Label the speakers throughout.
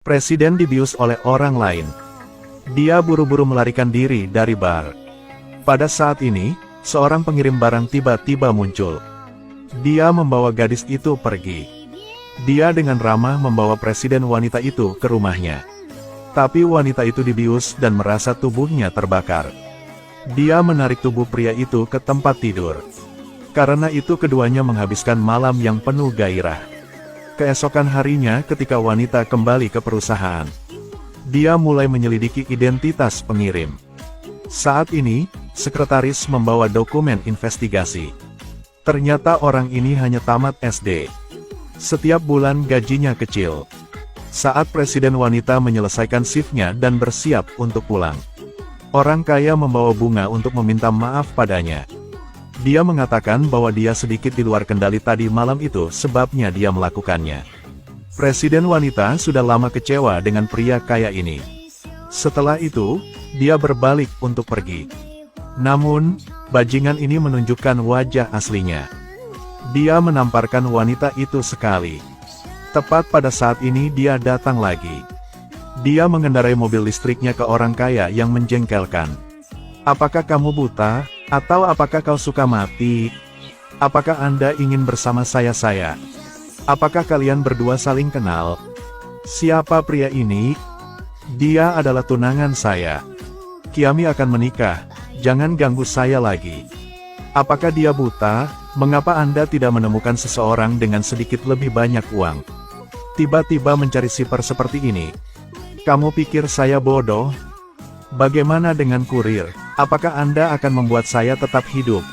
Speaker 1: Presiden dibius oleh orang lain. Dia buru-buru melarikan diri dari bar. Pada saat ini, seorang pengirim barang tiba-tiba muncul. Dia membawa gadis itu pergi. Dia dengan ramah membawa presiden wanita itu ke rumahnya. Tapi wanita itu dibius dan merasa tubuhnya terbakar. Dia menarik tubuh pria itu ke tempat tidur. Karena itu keduanya menghabiskan malam yang penuh gairah. Keesokan harinya ketika wanita kembali ke perusahaan, dia mulai menyelidiki identitas pengirim. Saat ini, sekretaris membawa dokumen investigasi. Ternyata orang ini hanya tamat SD. Setiap bulan gajinya kecil. Saat presiden wanita menyelesaikan shiftnya dan bersiap untuk pulang, orang kaya membawa bunga untuk meminta maaf padanya. Dia mengatakan bahwa dia sedikit di luar kendali tadi malam itu sebabnya dia melakukannya. Presiden wanita sudah lama kecewa dengan pria kaya ini. Setelah itu, dia berbalik untuk pergi. Namun, bajingan ini menunjukkan wajah aslinya. Dia menamparkan wanita itu sekali. Tepat pada saat ini dia datang lagi. Dia mengendarai mobil listriknya ke orang kaya yang menjengkelkan. Apakah kamu buta? Atau apakah kau suka mati? Apakah Anda ingin bersama saya? Apakah kalian berdua saling kenal? Siapa pria ini? Dia adalah tunangan saya. Kami akan menikah, jangan ganggu saya lagi. Apakah dia buta? Mengapa Anda tidak menemukan seseorang dengan sedikit lebih banyak uang? Tiba-tiba mencari siper seperti ini. Kamu pikir saya bodoh? Bagaimana dengan kurir? Apakah Anda akan membuat saya tetap hidup?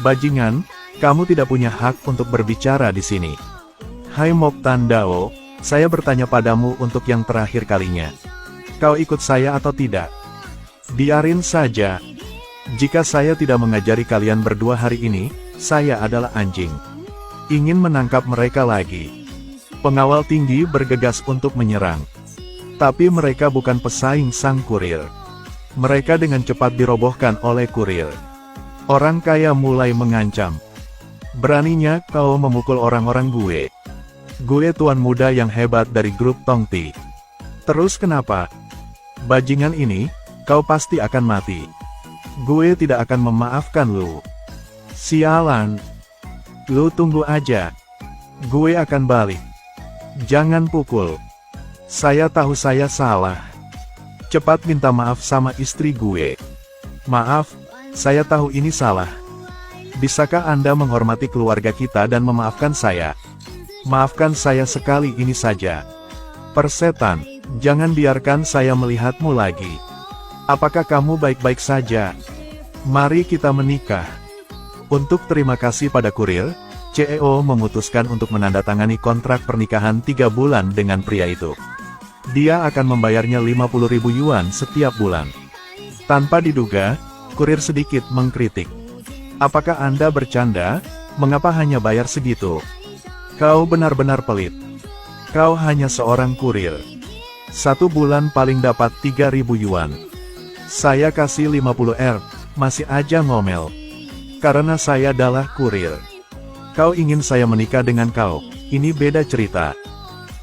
Speaker 1: Bajingan, kamu tidak punya hak untuk berbicara di sini. Hai Mokhtar Dao, saya bertanya padamu untuk yang terakhir kalinya. Kau ikut saya atau tidak? Biarin saja. Jika saya tidak mengajari kalian berdua hari ini, saya adalah anjing. Ingin menangkap mereka lagi. Pengawal tinggi bergegas untuk menyerang. Tapi mereka bukan pesaing sang kurir. Mereka dengan cepat dirobohkan oleh kurir. Orang kaya mulai mengancam. Beraninya kau memukul orang-orang gue. Gue tuan muda yang hebat dari grup Tongti. Terus kenapa? Bajingan ini, kau pasti akan mati. Gue tidak akan memaafkan lu. Sialan. Lu tunggu aja. Gue akan balik. Jangan pukul. Saya tahu saya salah. Cepat minta maaf sama istri gue. Maaf, saya tahu ini salah. Bisakah Anda menghormati keluarga kita dan memaafkan saya? Maafkan saya sekali ini saja. Persetan, jangan biarkan saya melihatmu lagi. Apakah kamu baik-baik saja? Mari kita menikah. Untuk terima kasih pada kurir, CEO memutuskan untuk menandatangani kontrak pernikahan 3 bulan dengan pria itu. Dia akan membayarnya 50.000 yuan setiap bulan. Tanpa diduga, kurir sedikit mengkritik. Apakah Anda bercanda? Mengapa hanya bayar segitu? Kau benar-benar pelit. Kau hanya seorang kurir. 1 bulan paling dapat 3.000 yuan. Saya kasih 50 masih aja ngomel. Karena saya adalah kurir. Kau ingin saya menikah dengan kau, ini beda cerita.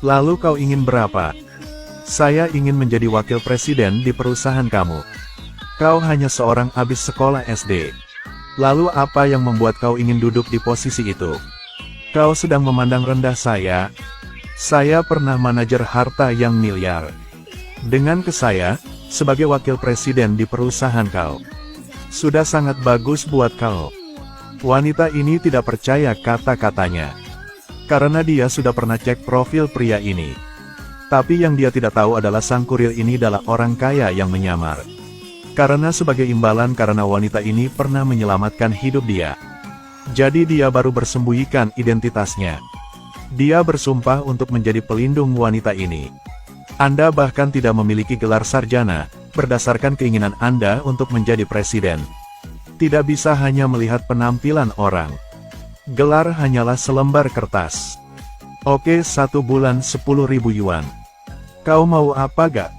Speaker 1: Lalu kau ingin berapa? Saya ingin menjadi wakil presiden di perusahaan kamu. Kau hanya seorang habis sekolah SD. Lalu apa yang membuat kau ingin duduk di posisi itu? Kau sedang memandang rendah saya? Saya pernah manajer harta yang miliar. Dengan ke saya, sebagai wakil presiden di perusahaan kau. Sudah sangat bagus buat kau. Wanita ini tidak percaya kata-katanya. Karena dia sudah pernah cek profil pria ini. Tapi yang dia tidak tahu adalah sang kurir ini adalah orang kaya yang menyamar. Karena sebagai imbalan karena wanita ini pernah menyelamatkan hidup dia. Jadi dia baru bersembunyikan identitasnya. Dia bersumpah untuk menjadi pelindung wanita ini. Anda bahkan tidak memiliki gelar sarjana, berdasarkan keinginan Anda untuk menjadi presiden. Tidak bisa hanya melihat penampilan orang. Gelar hanyalah selembar kertas. Oke, 1 bulan 10.000 yuan. Kau mau apa gak?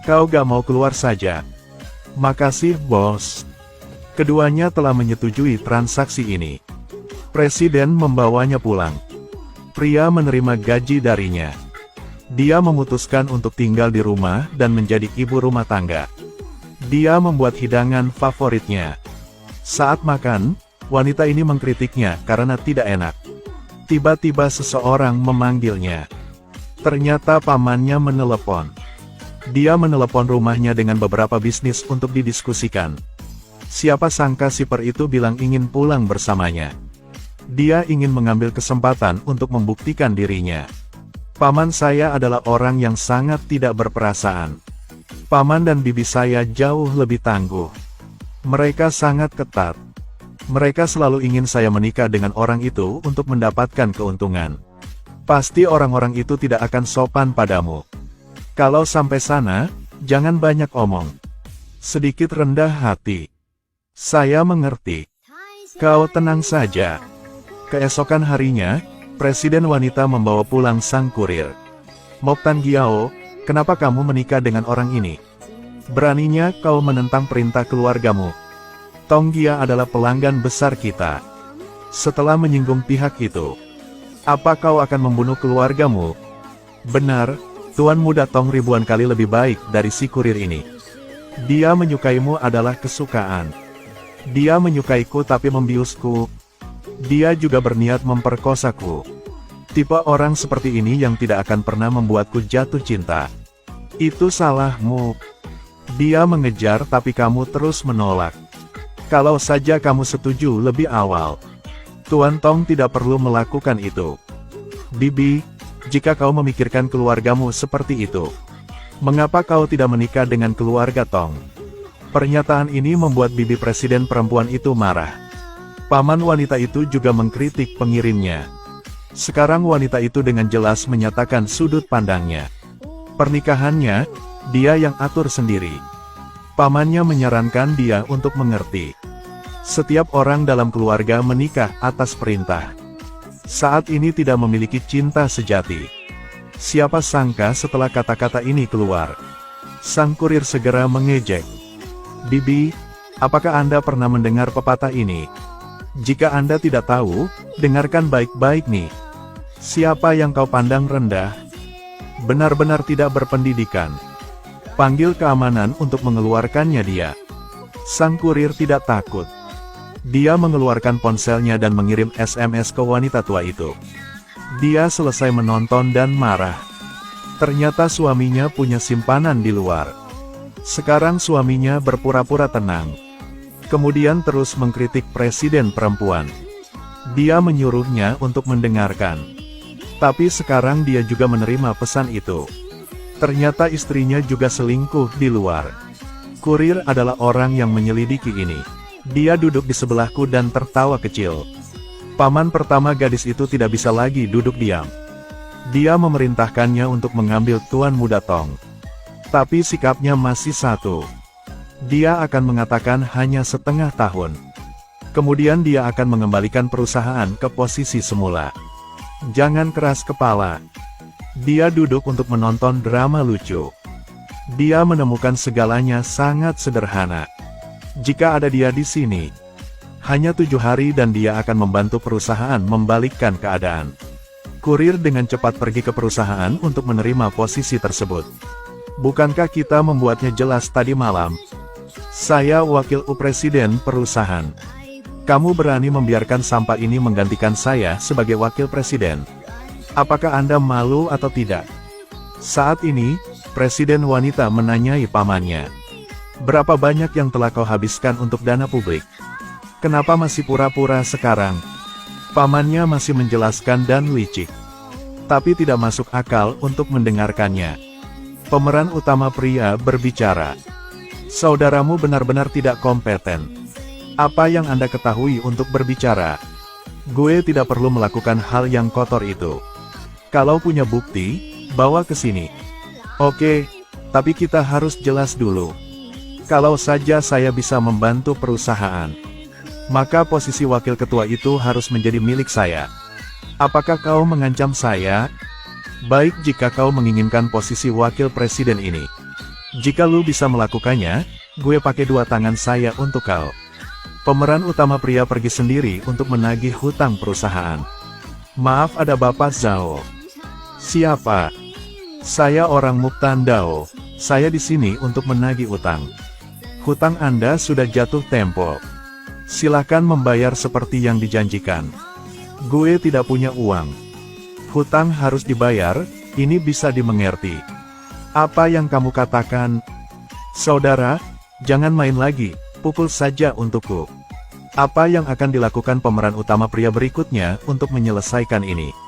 Speaker 1: Kau gak mau keluar saja. Makasih bos. Keduanya telah menyetujui transaksi ini. Presiden membawanya pulang. Pria menerima gaji darinya. Dia memutuskan untuk tinggal di rumah dan menjadi ibu rumah tangga. Dia membuat hidangan favoritnya. Saat makan, wanita ini mengkritiknya karena tidak enak. Tiba-tiba seseorang memanggilnya. Ternyata pamannya menelepon. Dia menelepon rumahnya dengan beberapa bisnis untuk didiskusikan. Siapa sangka siper itu bilang ingin pulang bersamanya. Dia ingin mengambil kesempatan untuk membuktikan dirinya. Paman saya adalah orang yang sangat tidak berperasaan. Paman dan bibi saya jauh lebih tangguh. Mereka sangat ketat. Mereka selalu ingin saya menikah dengan orang itu untuk mendapatkan keuntungan. Pasti orang-orang itu tidak akan sopan padamu. Kalau sampai sana, jangan banyak omong. Sedikit rendah hati. Saya mengerti. Kau tenang saja. Keesokan harinya, presiden wanita membawa pulang sang kurir. Moktan Giao, kenapa kamu menikah dengan orang ini? Beraninya kau menentang perintah keluargamu. Tong Gia adalah pelanggan besar kita. Setelah menyinggung pihak itu, apa kau akan membunuh keluargamu? Benar, Tuan Muda Tong ribuan kali lebih baik dari si kurir ini. Dia menyukaimu adalah kesukaan. Dia menyukaiku tapi membiusku. Dia juga berniat memperkosaku. Tipe orang seperti ini yang tidak akan pernah membuatku jatuh cinta. Itu salahmu. Dia mengejar tapi kamu terus menolak. Kalau saja kamu setuju lebih awal, Tuan Tong tidak perlu melakukan itu. Bibi, jika kau memikirkan keluargamu seperti itu, mengapa kau tidak menikah dengan keluarga Tong? Pernyataan ini membuat bibi presiden perempuan itu marah. Paman wanita itu juga mengkritik pengirimnya. Sekarang wanita itu dengan jelas menyatakan sudut pandangnya. Pernikahannya, dia yang atur sendiri. Pamannya menyarankan dia untuk mengerti. Setiap orang dalam keluarga menikah atas perintah. Saat ini tidak memiliki cinta sejati. Siapa sangka setelah kata-kata ini keluar, sang kurir segera mengejek. Bibi, apakah Anda pernah mendengar pepatah ini? Jika Anda tidak tahu, dengarkan baik-baik nih. Siapa yang kau pandang rendah, benar-benar tidak berpendidikan. Panggil keamanan untuk mengeluarkannya dia. Sang kurir tidak takut. Dia mengeluarkan ponselnya dan mengirim SMS ke wanita tua itu. Dia selesai menonton dan marah. Ternyata suaminya punya simpanan di luar. Sekarang suaminya berpura-pura tenang. Kemudian terus mengkritik presiden perempuan. Dia menyuruhnya untuk mendengarkan. Tapi sekarang dia juga menerima pesan itu. Ternyata istrinya juga selingkuh di luar. Kurir adalah orang yang menyelidiki ini. Dia duduk di sebelahku dan tertawa kecil. Paman pertama gadis itu tidak bisa lagi duduk diam. Dia memerintahkannya untuk mengambil Tuan Muda Tong. Tapi sikapnya masih satu. Dia akan mengatakan hanya setengah tahun. Kemudian dia akan mengembalikan perusahaan ke posisi semula. Jangan keras kepala. Dia duduk untuk menonton drama lucu. Dia menemukan segalanya sangat sederhana. Jika ada dia di sini, hanya 7 hari dan dia akan membantu perusahaan membalikkan keadaan. Kurir dengan cepat pergi ke perusahaan untuk menerima posisi tersebut. Bukankah kita membuatnya jelas tadi malam? Saya wakil presiden perusahaan. Kamu berani membiarkan sampah ini menggantikan saya sebagai wakil presiden? Apakah Anda malu atau tidak? Saat ini, presiden wanita menanyai pamannya. Berapa banyak yang telah kau habiskan untuk dana publik? Kenapa masih pura-pura sekarang? Pamannya masih menjelaskan dan licik. Tapi tidak masuk akal untuk mendengarkannya. Pemeran utama pria berbicara. Saudaramu benar-benar tidak kompeten. Apa yang Anda ketahui untuk berbicara? Gue tidak perlu melakukan hal yang kotor itu. Kalau punya bukti, bawa ke sini. Oke, tapi kita harus jelas dulu. Kalau saja saya bisa membantu perusahaan, maka posisi wakil ketua itu harus menjadi milik saya. Apakah kau mengancam saya? Baik jika kau menginginkan posisi wakil presiden ini. Jika lu bisa melakukannya, gue pakai 2 tangan saya untuk kau. Pemeran utama pria pergi sendiri untuk menagih hutang perusahaan. Maaf, ada Bapak Zhao. Siapa? Saya orang Muktan Dao. Saya di sini untuk menagih utang. Hutang Anda sudah jatuh tempo. Silakan membayar seperti yang dijanjikan. Gue tidak punya uang. Hutang harus dibayar, ini bisa dimengerti. Apa yang kamu katakan? Saudara, jangan main lagi, pukul saja untukku. Apa yang akan dilakukan pemeran utama pria berikutnya untuk menyelesaikan ini?